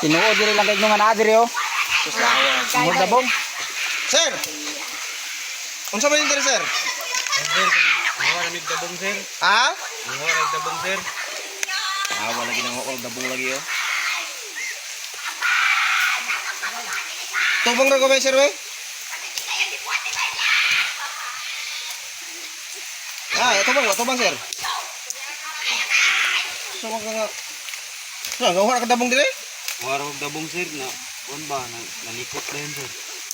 Tinuod diri lang kay nung anadiri oh. Mo dabong. Sir. Unsa man diri sir? Wala namig dabong sir. Ha? Wala dabong sir. Wala lagi nang all dabong lagi oh. Tubang ra ko ba sir we? Tubang sir. So mga nga ka dabong dire? Wala dabong sir na kuan ba nanikot na yun sir.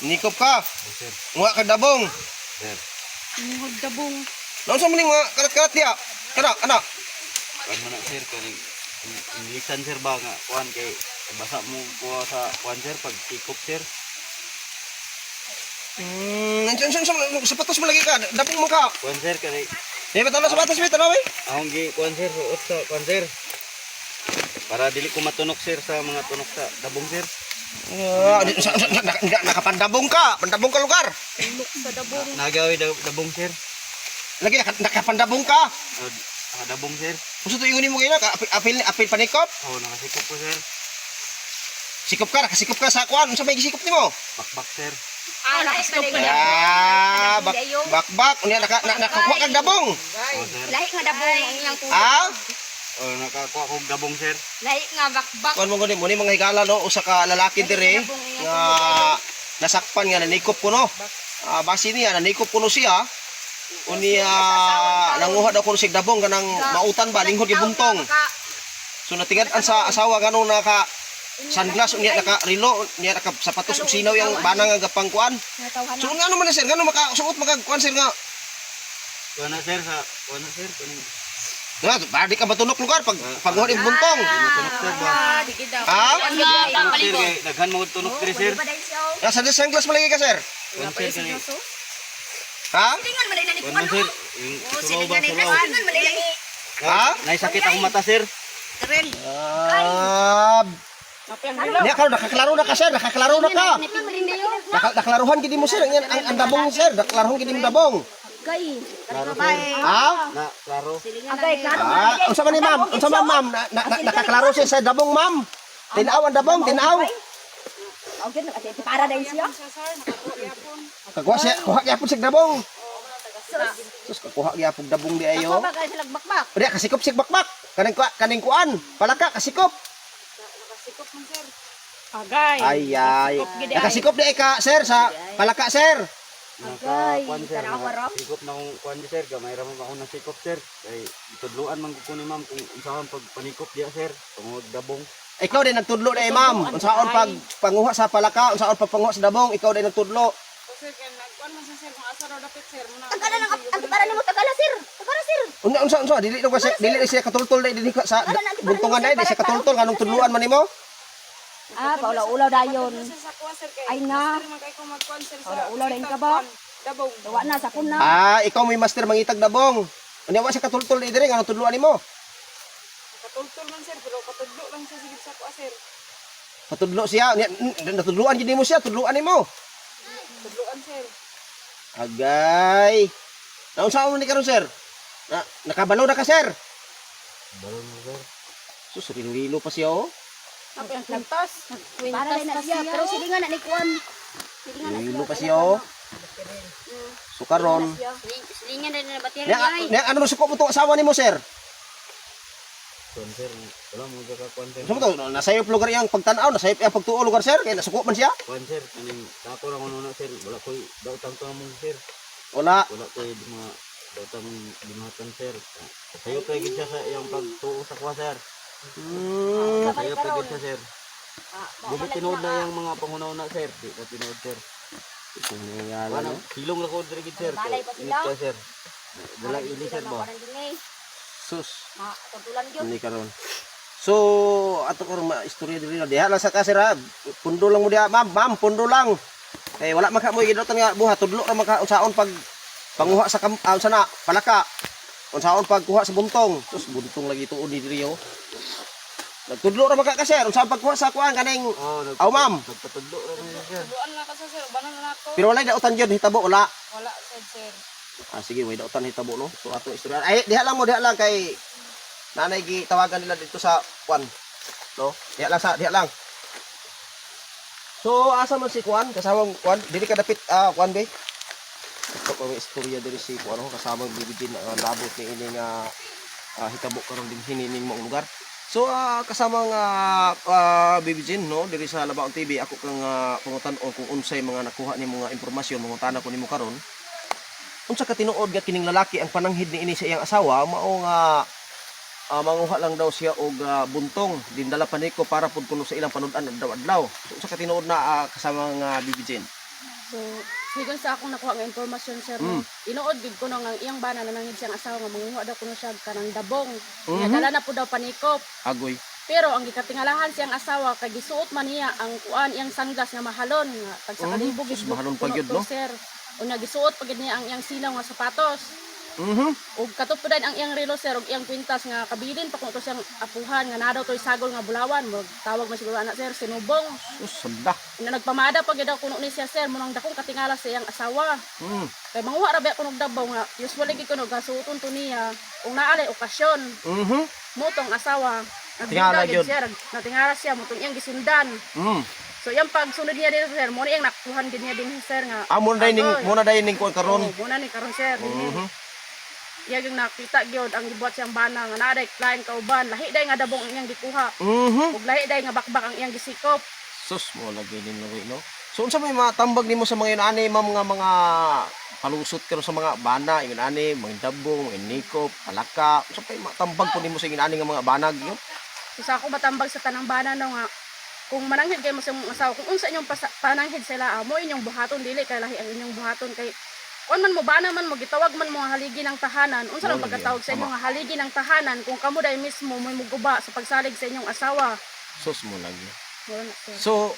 Nikop ka. Sir. Nga ka dabong. Sir. Dabong. Naon sa muning mga karat-karat dia? Kana ana. Kuan man na sir kaning inilisan sir ba nga kuan kay basa mo kuha sa kuan sir pag tikop sir. Sapatos mo lagi ka. Dabong mo ka. Kuan sir kay Beto na sapatos beto na we. akong gi kuan sir suot sa kuan sir. Para dili ko matunok sir sa mga tunok sa dabong sir. Nakapandabong ka. Pandabong ka lugar. Sa dabong. Nagawi dabong sir. Lagi nakapandabong ka. Dabong sir. Gusto to ingunin mo kayo na apil panikop. Oh, nakasikop ko sir. Nakasikop ka sa kuan. Unsa may gisikop nimo? Bakbak sir. Nakasikop ka na. Bakbak. Unya nakakuha kag dabong. Oh, sir. Lahi nga dabong ang iyang tulo. Oh, nakakuha ko dabong sir. Lahi nga bakbak. Kuan mo gani mo ni mga higala no usa ka lalaki dire nga nasakpan nga nanikop ko no. Basi niya nanikop ko no siya. Unya nanguha daw ko sig dabong kanang mautan ba linghod gibuntong. So natingad-an sa asawa ganun naka sunglass unya naka relo unya naka sapatos ug sinaw yang banang nga gapangkuan. So ngano man sir ngano makasuot magkuan sir nga. Kuan na sir sa kuan na sir kuning Badi ka matunok lugar pag paghuha ng buntong. matunok sir ba. Sir kay daghan mo tunok diri sir. Sa sunglass malagi ka sir. Kuan sir kani. Ha? Tingan malay na ni Kuan sir. Sulaw ba sulaw. Tingan malay na ni. Ha? Naisakit akong mata sir. Ren. Niya karon nakaklaro na ka sir, nakaklaro na ka. Naklaruhan gid mo sir ang dabong sir, naklaruhan gid mo dabong. Gay. Ha? Na klaro. Agay klaro. Unsa man ni ma'am? Unsa man ma'am? Nakaklaro siya sa dabong ma'am. Tinaw ang dabong, tinaw. Okay, para dahil siya. Kagwa siya, kuha gyapon sig dabong. Sus kuha gyapon dabong di ayo. Ako ba kay sila bakbak? Uri kasikop sig bakbak. Kaning kuan, palaka kasikop. Agay. Ay. Nakasikop di ka sir sa palaka sir. Kuan sir. Sikop na akong kuan di sir. Gamay ra man ako na sikop sir. Kay tudluan man ko ni ma'am kung unsaon pag panikop diya sir. Tungod dabong. Ikaw din nagtudlo na ma'am. Unsaon pag panguha sa palaka, unsaon pag panguha sa dabong, ikaw din nagtudlo. Sir, kaya nagkuhan mo sa sir, kung asa raw dapat sir. Tagala nang tagala nimo tagala sir. Tagala sir. Unsa dili ko dili siya katultol dili sa buntungan dai siya katultol nganong tudluan man nimo. Paulaw-ulaw dayon. Sir, sa kuha sir, kaya Ay na. sir, magkay ko magkuhan sir. Paulaw dayon ka ba? Dabog. Dawa na sa kuna. Ikaw may master mangitag dabong. Unya wa siya katultol diri nganong tudluan nimo. Katultol man sir, pero katudlo lang siya sigit sa kuha sir. Patudlo siya, natudluan gid nimo siya, tudluan nimo. Tudloan sir. Agay. Naunsa man ni karon sir? Nakabalo na ka sir? Balon mo sir. Sus rilo pa siya oh. Apa yang kwintas? Para rin na siya, pero silingan na ni Kuan. Silingan na Ilo pa siya oh. So karon, Silingan na na bateri nya ay. nya ano suko mo to asawa nimo sir? Kuan sir, wala mo ka kuan sir. Sumo to nasayop lugar yang pagtan-aw, nasayop yang pagtuo lugar sir, kay nasuko man siya. Kuan sir, kaning tato ra kuno sir, wala koy daotang to mo sir. Wala. Wala koy mga daotang binatan sir. Sayo kay gid siya sa iyang pagtuo sa kuha sir. Sayo kay gid siya sir. Dili tinuod na yung mga pangunaw na sir, di na tinuod sir. Wala silong ra ko diri gid sir. Balay pa Init sila. ka sir. Dala ili sir ba? Sus, Tutulan yun. hindi karon. So, ato karon istorya diri na diha lang sa kasir ha. Pundo lang mo diha, ma'am, pundo lang. Eh wala man ka mo gidotan nga buha tudlo ra man ka unsaon pag panguha sa sana palaka. Unsaon pagkuha sa buntong. Sus, buntong lagi tuod diri yo. Nagtudlo ra man ka kasir, unsaon pagkuha sa kuan kaning aw ma'am. Nagpatudlo ra man sir. Duan na ka sa sir, banan na ako. Pero wala dautan jud hitabo wala. Wala sir. Ah, sige, way dautan hitabo no. So ato istorya. Ay, diha lang kay nanay gi tawagan nila dito sa kwan. No? Diha lang. So asa man si kwan kasama kwan dili ka dapit kwan be. Ito ko ang istorya diri si kwan no kasama bibigin labot ni ini nga hitabo karon din hinining mong lugar. So kasama nga bibigin no diri sa Labaon TV ako kang pangutan-on kung unsay mga nakuha ni mga impormasyon mangutana ko nimo karon. Unsa ka tinuod nga kining lalaki ang pananghid ni ini sa iyang asawa mao nga manguha lang daw siya og buntong dindala paniko para pud kuno sa ilang panud-an adlaw-adlaw. So unsa ka tinuod na kasama nga bibigin? So, sigon sa akong nakuha nga impormasyon sir, no, inuod gid ko no nga iyang bana nanangid siyang asawa nga manguha daw kuno siya kanang dabong. Nga dala na po daw panikop. Agoy. Pero ang gikatingalahan siyang asawa kay gisuot man niya ang kuan iyang sunglass nga mahalon nga tag sa kalibog gid Mahalon pa gyud, no? sir. Unya gisuot pa gid niya ang iyang silaw nga sapatos. Ug katupudan ang iyang relo sir ug iyang kwintas nga kabilin pa kuno to siyang apuhan nga nadaw toy sagol nga bulawan mo tawag man siguro anak sir sinubong. Sus sabda. Na nagpamada pa gid daw kuno ni siya sir munang dakong katingala sa iyang asawa. Kay manguha ra ba kuno og dabaw nga usually gid kuno gasuoton to niya kung naalay okasyon. Motong asawa Tingala nagtinda gyud. gid sir natingala siya motong iyang gisundan. So yung pagsunod niya din sir mo na iyang nakuhan gid niya din sir nga. Muna dining kuan karon. Muna ni karon sir. Iya yung nakita gyud ang gibuhat siyang bana nga naday client kauban lahi day nga dabong ang iyang gikuha. Ug lahi day nga bakbak ang iyang gisikop. Sus mo lagi din no. So unsa may matambag nimo sa mga inani ma'am nga mga palusot karon sa mga bana, inani, mga dabong, mga nikop, palaka. Unsa may matambag po nimo sa inani nga mga banag yo? So sa ako matambag sa tanang bana no nga kung mananghid kay mo sa imong asawa kung unsa inyong pananghid sila mo inyong buhaton dili kay lahi ang inyong buhaton kay on man mo bana man mo gitawag man mo nga haligi ng tahanan unsa lang pagkatawag sa inyong haligi ng tahanan kung kamo day mismo mo muguba sa pagsalig sa inyong asawa. Sus mo lagi. Wala sir. So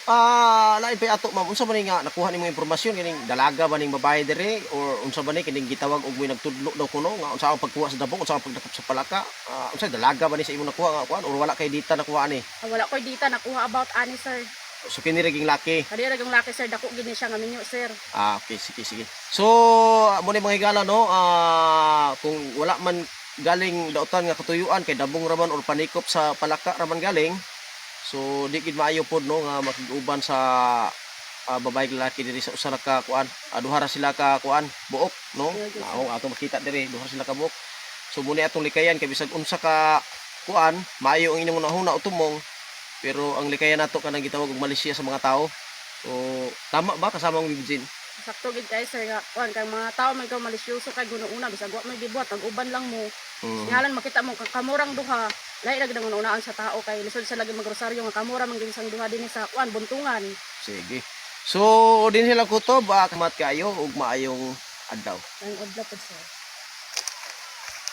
lain pa ato ma'am unsa man ni nga nakuha nimo impormasyon kining dalaga ba ning babae dire or unsa ba ni kining gitawag og may nagtudlo daw kuno nga unsa ang pagkuha sa dabong unsa ang pagdakop sa palaka unsa dalaga ba ni sa imong nakuha nga kuan or wala kay dita nakuha ani? Wala koy dita nakuha about ani sir. So kini ra ging laki. Kadi ra yung laki sir dako gid ni siya nga minyo sir. Okay, sige. So, mo ni mga higala no, kung wala man galing dautan nga katuyuan kay dabong raman or panikop sa palaka raman galing. So, di gid maayo pod no nga makiguban sa babae lalaki diri sa usa ka kuan. Duha ra sila ka kuan, buok no. Mao ato makita diri duha sila ka buok. So, muni atong likayan kay bisag unsa ka kuan, maayo ang inyong nahuna utumong. Pero ang likayan nato kanang gitawag og Malaysia sa mga tao. So, tama ba kasama ang bibigin? Sakto gid kay sir nga kuan kay mga tao man kaw malisyoso kay guno-una bisag wa may gibuhat ang uban lang mo. Ngalan makita mo kamurang duha lahi ra gid ang unaan sa tao kay lisod sa lagi magrosaryo nga kamura man gid sang duha dinhi sa kuan buntungan. Sige. So, din sila kutob, kamat kayo ug maayong adlaw. Ang adlaw pod sir.